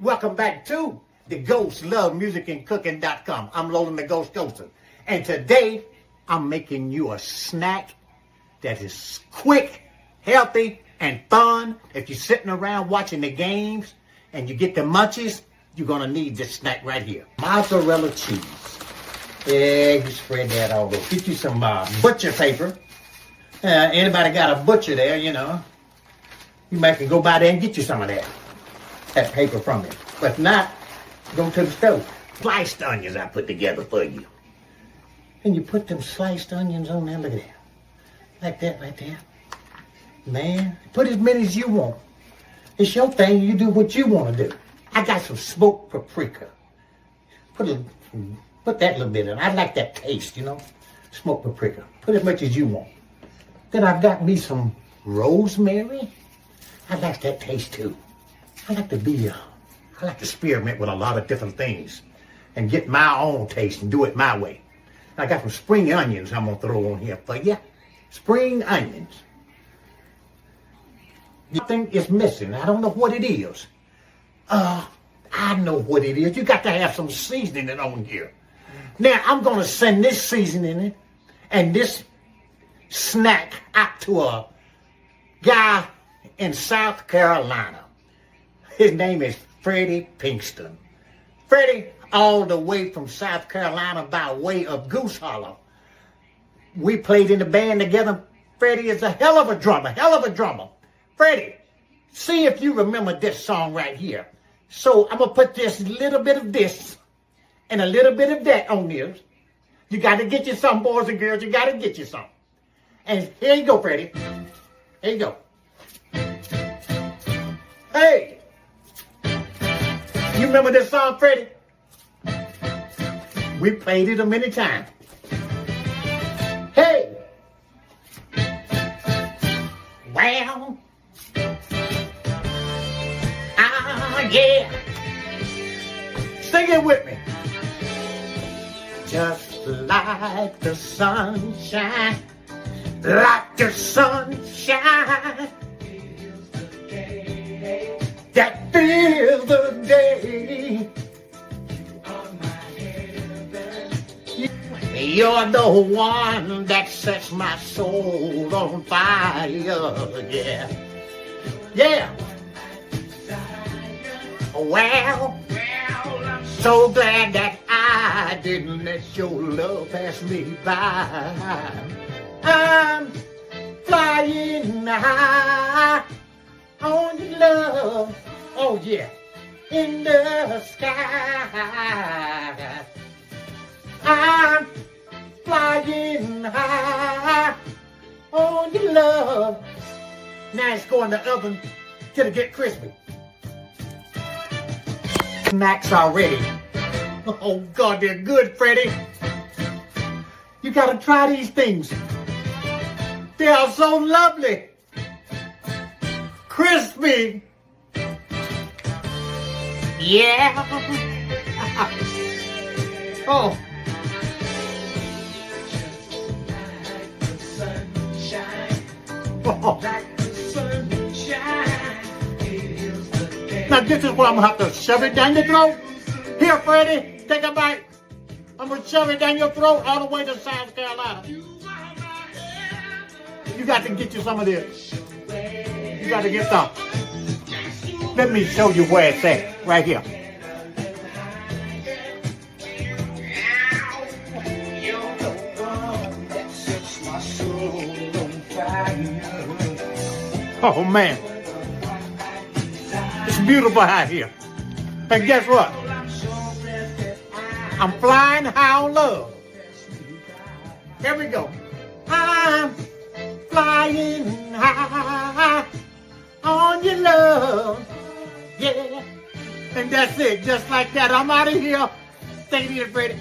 Welcome back to the Ghost Love Music and Cooking.com. I'm Lolan the Ghost Ghoster. And today, I'm making you a snack that is quick, healthy, and fun. If you're sitting around watching the games and you get the munchies, you're going to need this snack right here. Mozzarella cheese. Yeah, you spread that all over. Get you some butcher paper. Anybody got a butcher there, you know. You might can go by there and get you some of that paper from it. But if not, go to the stove. Sliced onions I put together for you. And you put them sliced onions on there, look at that. Like that right there. Man, put as many as you want. It's your thing, you do what you want to do. I got some smoked paprika. Put that little bit in. I like that taste, you know. Smoked paprika. Put as much as you want. Then I've got me some rosemary. I like that taste too. I like to experiment with a lot of different things and get my own taste and do it my way. I got some spring onions I'm going to throw on here for you. Spring onions. Something is missing. I don't know what it is. I know what it is. You got to have some seasoning on here. Now, I'm going to send this seasoning and this snack out to a guy in South Carolina. His name is Freddie Pinkston. Freddie, all the way from South Carolina by way of Goose Hollow. We played in the band together. Freddie is a hell of a drummer. Freddie, see if you remember this song right here. So I'm going to put this little bit of this and a little bit of that on this. You got to get you some, boys and girls. You got to get you some. And here you go, Freddie. Here you go. Hey! You remember this song, Freddie? We played it a many times. Hey! Well, yeah. Sing it with me. Just like the sunshine, like the sunshine, that fills the day. You're the one that sets my soul on fire, yeah. Yeah. Well, I'm so glad that I didn't let your love pass me by. I'm flying high on your love, oh yeah, in the sky. I'm flying high on your love. Now it's going the oven till it get crispy. Snacks already. Oh God, they're good, Freddie. You gotta try these things. They are so lovely. Crispy. Yeah. Oh. Oh. Now this is where I'm gonna have to shove it down your throat. Here, Freddie, take a bite. I'm gonna shove it down your throat all the way to South Carolina. You got to get you some of this. You got to get some. Let me show you where it's at, right here. Oh man, it's beautiful out here. And guess what? I'm flying high on love. Here we go. I'm flying high on your love. Yeah. And that's it, just like that. I'm out of here. Thank you, Freddie.